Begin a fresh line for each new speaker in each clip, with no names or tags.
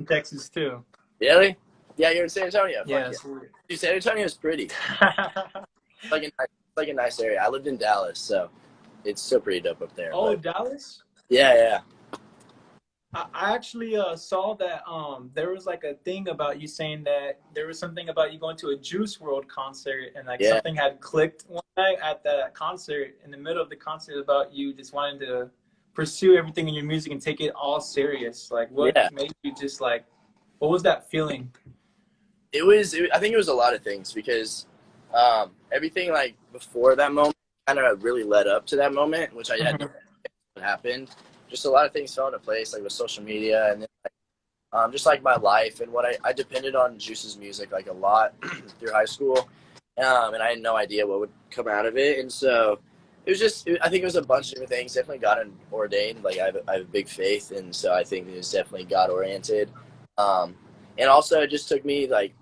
from Texas too.
Really? Yeah, you're in San Antonio. Fuck
Yeah.
yeah. Dude, San Antonio is pretty. Like a nice area. I lived in Dallas, so it's still pretty dope up there.
Oh,
But
Dallas?
yeah.
I actually saw that there was like a thing about you saying that there was something about you going to a Juice World concert and like
Yeah.
something had clicked one night at that concert in the middle of the concert about you just wanting to pursue everything in your music and take it all serious. Like what
Yeah.
made you just like what was that feeling?
I think it was a lot of things because everything like before that moment kind of really led up to that moment, which I had no idea what happened. Just a lot of things fell into place, like with social media and then just like my life and what I depended on Juice's music like a lot through high school, and I had no idea what would come out of it, and so it was just I think it was a bunch of different things. Definitely God ordained. Like I have a big faith, and so I think it was definitely God oriented, and also it just took me like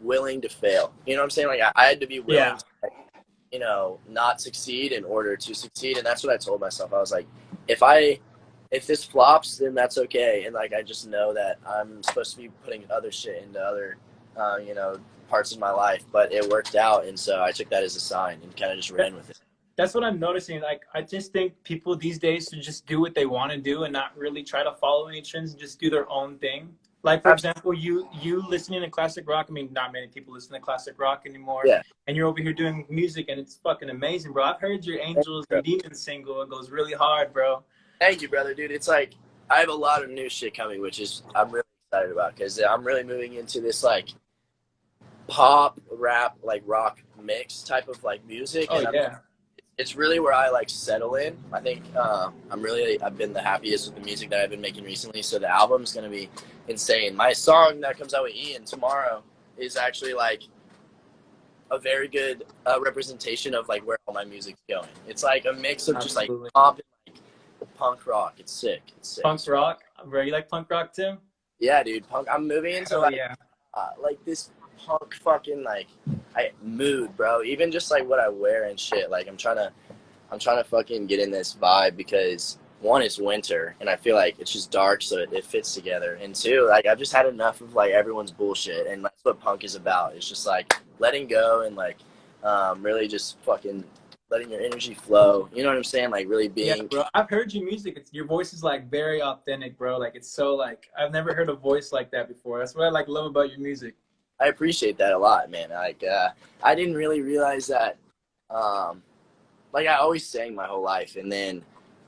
willing to fail. You know what I'm saying? Like I had to be willing to, like, you know, not succeed in order to succeed, and that's what I told myself. I was like, if this flops, then that's okay. And like, I just know that I'm supposed to be putting other shit into other, you know, parts of my life, but it worked out. And so I took that as a sign and kind of just ran with it.
That's what I'm noticing. Like, I just think people these days should just do what they want to do and not really try to follow any trends and just do their own thing. Like, for example, you listening to classic rock. I mean, not many people listen to classic rock anymore.
Yeah.
And you're over here doing music, and it's fucking amazing, bro. I've heard your Angels and Demons single. It goes really hard, bro.
Thank you, brother, dude. It's like I have a lot of new shit coming, which is I'm really excited about because I'm really moving into this like pop, rap, like rock mix type of like music.
Oh,
and
yeah.
It's really where I like settle in. I think I've been the happiest with the music that I've been making recently. So the album's gonna be insane. My song that comes out with Ian tomorrow is actually like a very good representation of like where all my music's going. It's like a mix of just like pop and like punk rock. It's sick. It's sick.
Punk rock, bro. You like punk rock too?
Yeah, dude. Punk. I'm moving into like this punk fucking like mood, bro. Even just like what I wear and shit. Like I'm trying to fucking get in this vibe because one, it's winter and I feel like it's just dark, so it fits together. And two, like I've just had enough of like everyone's bullshit, and that's what punk is about. It's just like letting go and like really just fucking letting your energy flow. You know what I'm saying? Like really being.
Yeah, bro. I've heard your music. Your voice is like very authentic, bro. Like it's so like I've never heard a voice like that before. That's what I like love about your music.
I appreciate that a lot, man. Like, I didn't really realize that, like I always sang my whole life, and then,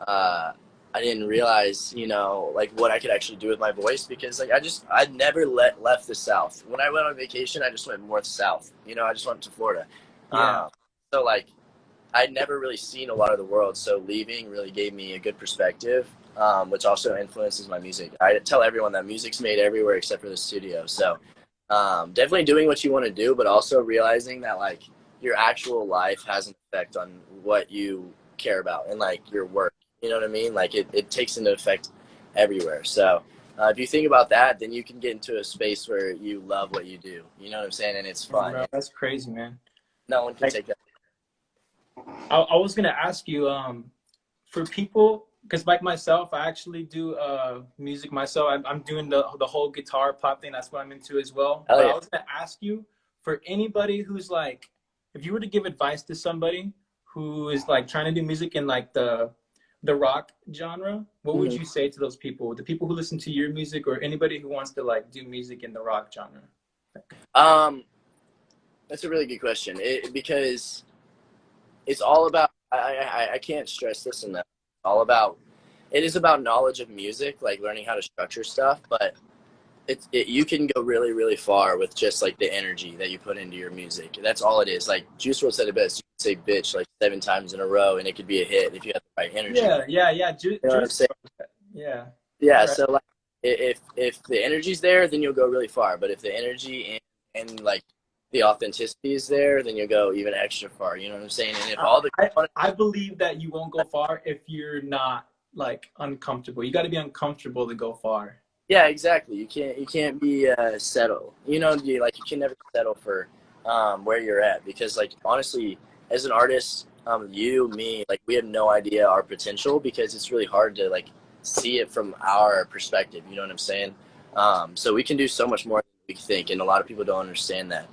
I didn't realize, you know, like what I could actually do with my voice because like, I'd never left the South. When I went on vacation, I just went north south, you know, I just went to Florida.
Yeah.
So like, I'd never really seen a lot of the world. So leaving really gave me a good perspective, which also influences my music. I tell everyone that music's made everywhere except for the studio. So, definitely doing what you want to do, but also realizing that like your actual life has an effect on what you care about and like your work. You know what I mean? Like it takes into effect everywhere. So if you think about that, then you can get into a space where you love what you do. You know what I'm saying? And it's fun.
Bro, that's crazy, man.
No one can take that.
I was gonna ask you, for people, because like myself, I actually do music myself. I'm doing the whole guitar pop thing. That's what I'm into as well.
Oh,
but
yeah.
I was gonna ask you, for anybody who's like, if you were to give advice to somebody who is like trying to do music in like the rock genre, what would you say to those people? The people who listen to your music, or anybody who wants to like do music in the rock genre?
That's a really good question. Because it's all about. I can't stress this enough. It is about knowledge of music, like learning how to structure stuff, but you can go really, really far with just like the energy that you put into your music. That's all it is. Like Juice WRLD said it best. You can say bitch like 7 times in a row and it could be a hit if you have the right energy.
Yeah.
You know what I'm saying?
Yeah.
Yeah.
Right.
So like if the energy's there, then you'll go really far. But if the energy and like the authenticity is there, then you'll go even extra far. You know what I'm saying? And if all the
I believe that you won't go far if you're not like uncomfortable. You got to be uncomfortable to go far.
Yeah, exactly. You can't be settle. You know, you can never settle for where you're at because like honestly, as an artist, me, like we have no idea our potential because it's really hard to like see it from our perspective. You know what I'm saying? So we can do so much more than we think, and a lot of people don't understand that.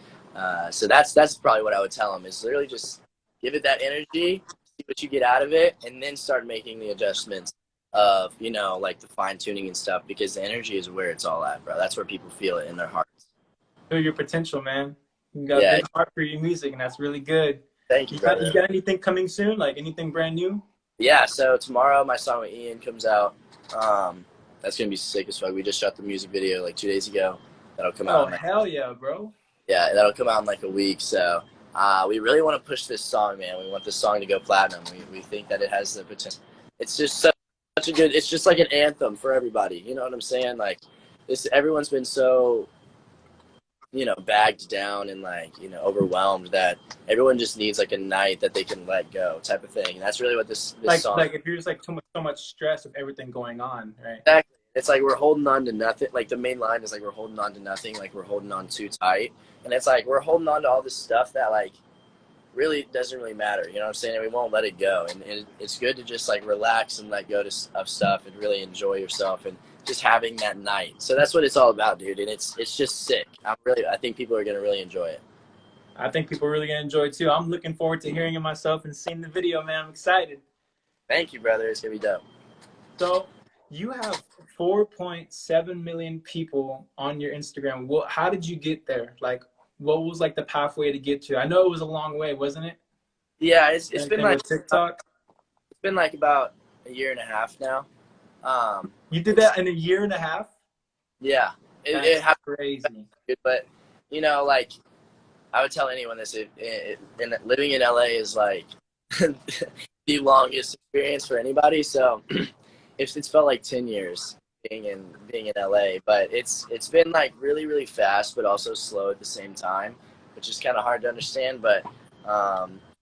So that's probably what I would tell them is literally just give it that energy, see what you get out of it, and then start making the adjustments of, you know, like the fine tuning and stuff, because the energy is where it's all at, bro. That's where people feel it in their hearts.
Feel your potential, man. You got a
Yeah.
big heart for your music, and that's really good.
Thank you, brother.
You got anything coming soon? Like anything brand new?
Yeah, so tomorrow my song with Ian comes out. That's gonna be sick as fuck. We just shot the music video like 2 days ago. That'll come out.
Oh, hell yeah, bro.
Yeah, that'll come out in like a week. So we really want to push this song, man. We want this song to go platinum. We think that it has the potential. It's just such a good. It's just like an anthem for everybody. You know what I'm saying? Like this, everyone's been so, you know, bagged down and like, you know, overwhelmed that everyone just needs like a night that they can let go type of thing. And that's really what this song.
Like if you're just like so much stress of everything going on, right?
Exactly. It's like we're holding on to nothing. Like the main line is like we're holding on to nothing. Like we're holding on too tight. And it's like we're holding on to all this stuff that like really doesn't really matter. You know what I'm saying? And we won't let it go. And it's good to just like relax and let go of stuff and really enjoy yourself and just having that night. So that's what it's all about, dude. And it's just sick. I think people are gonna really enjoy it.
I think people are really gonna enjoy it too. I'm looking forward to hearing it myself and seeing the video, man. I'm excited.
Thank you, brother. It's gonna be dope.
So you have 4.7 million people on your Instagram. How did you get there? Like, what was like the pathway to get to? I know it was a long way, wasn't it?
Yeah, it's been like
TikTok.
It's been like about a year and a half now.
You did that in a year and a half?
Yeah,
it happened crazy.
But you know, like I would tell anyone this: living in LA is like the longest experience for anybody. So it's felt like 10 years being in LA, but it's been like really, really fast, but also slow at the same time, which is kind of hard to understand. But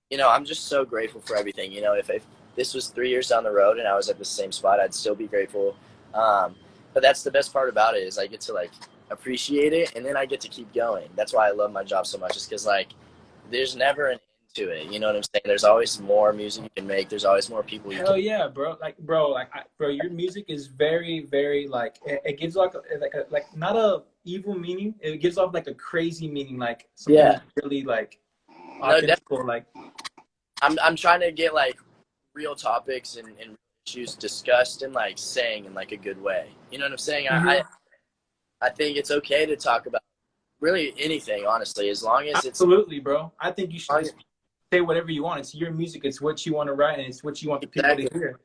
you know, I'm just so grateful for everything. You know, if this was 3 years down the road and I was at the same spot, I'd still be grateful. But that's the best part about it is I get to like appreciate it, and then I get to keep going. That's why I love my job so much, is because like there's never an to it, you know what I'm saying? There's always more music you can make. There's always more people you
Hell
can.
yeah, bro! Bro, your music is very, very like it gives off like not a evil meaning. It gives off like a crazy meaning, like something really like authentic. Like
I'm trying to get like real topics and issues discussed and like saying in like a good way. You know what I'm saying? Mm-hmm. I think it's okay to talk about really anything, honestly, as long as it's
absolutely, bro. I think you should say whatever you want. It's your music. It's what you want to write, and it's what you want the people to hear.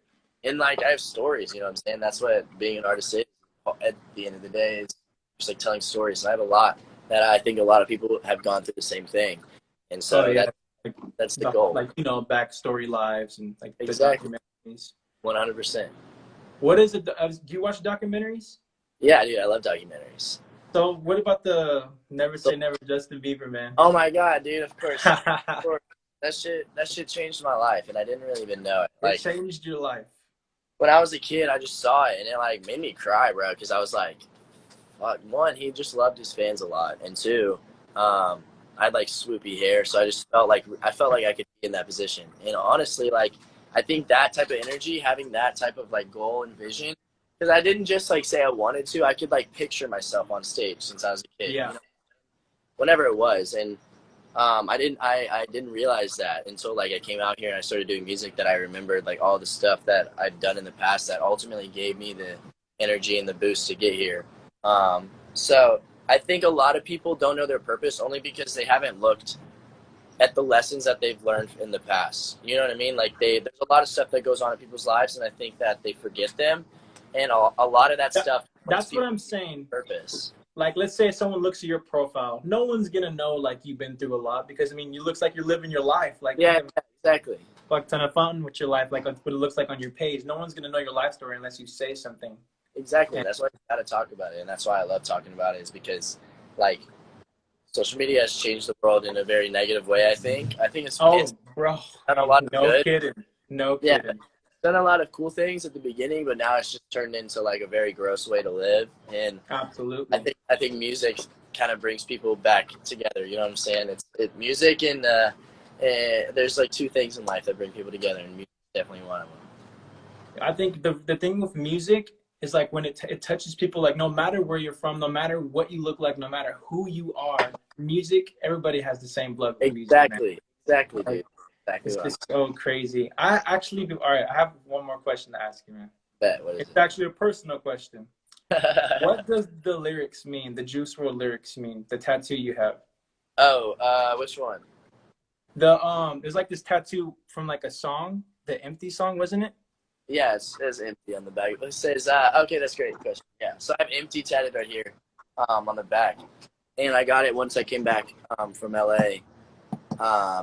And like I have stories, you know what I'm saying? That's what being an artist is. At the end of the day, is just like telling stories. And I have a lot that I think a lot of people have gone through the same thing, and so that's the goal.
Like, you know, backstory lives and like
exactly.
The documentaries.
100%.
What is it? Do you watch documentaries?
Yeah, dude, I love documentaries.
So what about the Never Say Never Justin Bieber, man?
Oh my God, dude! Of course. Of course. That shit changed my life, and I didn't really even know it. Like,
it changed your life.
When I was a kid, I just saw it, and it like made me cry, bro. Because I was like, fuck. One, he just loved his fans a lot, and two, I had like swoopy hair, so I just felt like I could be in that position. And honestly, like I think that type of energy, having that type of like goal and vision. Because I didn't just like say I wanted to. I could like picture myself on stage since I was a kid.
Yeah.
You know? Whenever it was, and I didn't realize that until like I came out here and I started doing music, that I remembered like all the stuff that I'd done in the past that ultimately gave me the energy and the boost to get here. So I think a lot of people don't know their purpose only because they haven't looked at the lessons that they've learned in the past. You know what I mean? Like there's a lot of stuff that goes on in people's lives, and I think that they forget them. And a lot of that stuff.
That's what I'm saying.
Purpose.
Like, let's say someone looks at your profile. No one's going to know, like, you've been through a lot. Because, I mean, it looks like you're living your life. Like,
yeah, exactly.
Fuck ton of fun with your life, like what it looks like on your page. No one's going to know your life story unless you say something.
Exactly. That's why you got to talk about it. And that's why I love talking about it, is because, like, social media has changed the world in a very negative way, I think. I think it's
bro.
done a lot of good.
No kidding.
Done a lot of cool things at the beginning, but now it's just turned into like a very gross way to live. And
absolutely,
I think music kind of brings people back together. You know what I'm saying? It's music and there's like two things in life that bring people together, and music is definitely one of them.
I think the thing with music is like when it touches people, like no matter where you're from, no matter what you look like, no matter who you are, music, everybody has the same blood with music, man.
Exactly,
Like,
dude. Exactly
it's
what
just so crazy. I actually do. All right, I have one more question to ask you, man.
bet. What is
It's actually a personal question.
it?
What does the lyrics mean? The Juice WRLD lyrics mean? The tattoo you have.
Oh, which one?
There's like this tattoo from like a song, the Empty song, wasn't it?
Yeah, it says empty on the back. It says, okay, that's a great question. Yeah, so I have empty tatted right here, on the back, and I got it once I came back from LA,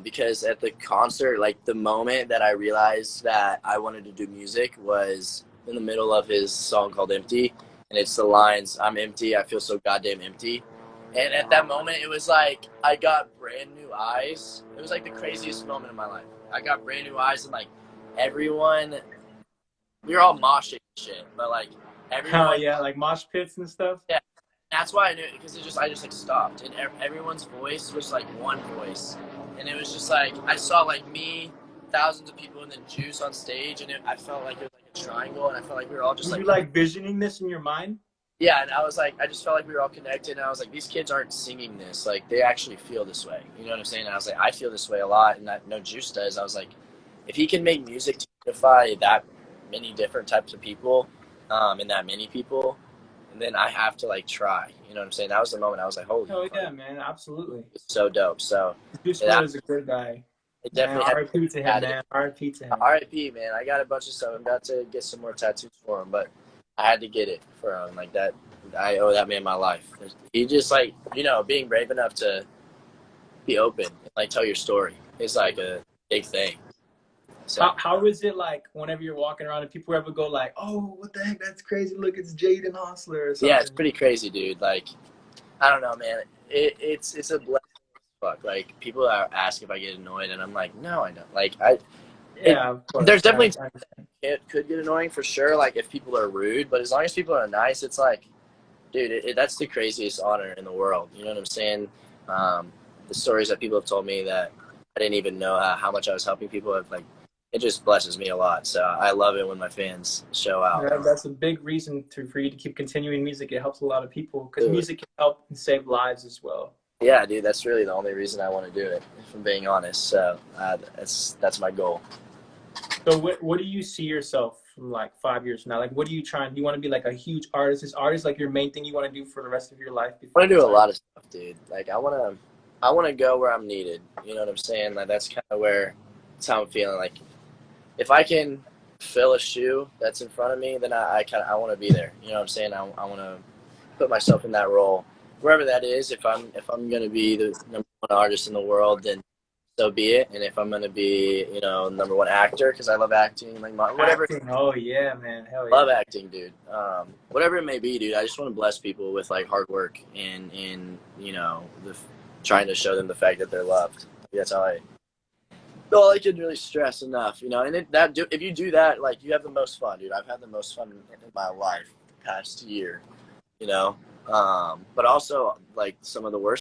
because at the concert, like the moment that I realized that I wanted to do music was in the middle of his song called Empty, and it's the lines, "I'm empty, I feel so goddamn empty," and at that moment, it was like I got brand new eyes. It was like the craziest moment of my life. I got brand new eyes, and like everyone. We were all moshing and shit, but like
Oh
everyone,
yeah, like mosh pits and stuff.
yeah. That's why I knew it, because I just like stopped, and everyone's voice was like one voice, and it was just like I saw like me, thousands of people, and then Juice on stage, and I felt like it was like a triangle, and I felt like we were all just
Were you
like,
like visioning this in your mind?
yeah, and I was like, I just felt like we were all connected, and I was like, these kids aren't singing this, like they actually feel this way, you know what I'm saying? And I was like, I feel this way a lot, and I know Juice does. I was like, if he can make music to unify that many different types of people, and that many people, and then I have to like try. You know what I'm saying? That was the moment I was like, holy
Oh
fuck,
yeah, man, absolutely.
it's so dope. So
Juice
it,
WRLD is a good guy,
it
man.
definitely
R.I.P. to him,
had it.
man. R.I.P. to him.
R.I.P. Man, I got a bunch of stuff. I'm about to get some more tattoos for him, but I had to get it for him. Like that, I owe that man my life. He just like, you know, being brave enough to be open and like tell your story is like a big thing. So
How is it like whenever you're walking around and people ever go like, "Oh, what the heck? That's crazy! Look, it's Jxdn Hostler or
yeah, it's
something."
pretty crazy, dude. Like I don't know, man. It's a blessing. Fuck, like people are ask if I get annoyed, and I'm like, no, I don't. Like
Yeah, of course.
there's definitely it could get annoying for sure. Like if people are rude, but as long as people are nice, it's like, dude, that's the craziest honor in the world. You know what I'm saying? The stories that people have told me that I didn't even know how much I was helping people have, like, it just blesses me a lot. So I love it when my fans show out.
That's a big reason for you to keep continuing music. It helps a lot of people because
Dude.
music can help and save lives as well.
Yeah, dude, that's really the only reason I want to do it, if I'm being honest. So that's my goal.
So what do you see yourself from like 5 years from now? Like, what are you trying? Do you want to be like a huge artist? Is artist like your main thing you want to do for the rest of your life?
I want to do a lot of stuff, dude. Like I want to go where I'm needed. You know what I'm saying? Like that's kind of where, that's how I'm feeling. Like if I can fill a shoe that's in front of me, then I want to be there. You know what I'm saying? I want to put myself in that role, wherever that is. If I'm gonna be the number one artist in the world, then so be it. And if I'm gonna be, you know, number one actor, because I love acting, like whatever.
Acting. Oh yeah, man. Hell yeah.
Love acting, dude. Whatever it may be, dude. I just want to bless people with like hard work and you know, trying to show them the fact that they're loved. That's all I can really stress enough, you know. And if you do that, like you have the most fun, dude. I've had the most fun in my life the past year, you know. But also like some of the worst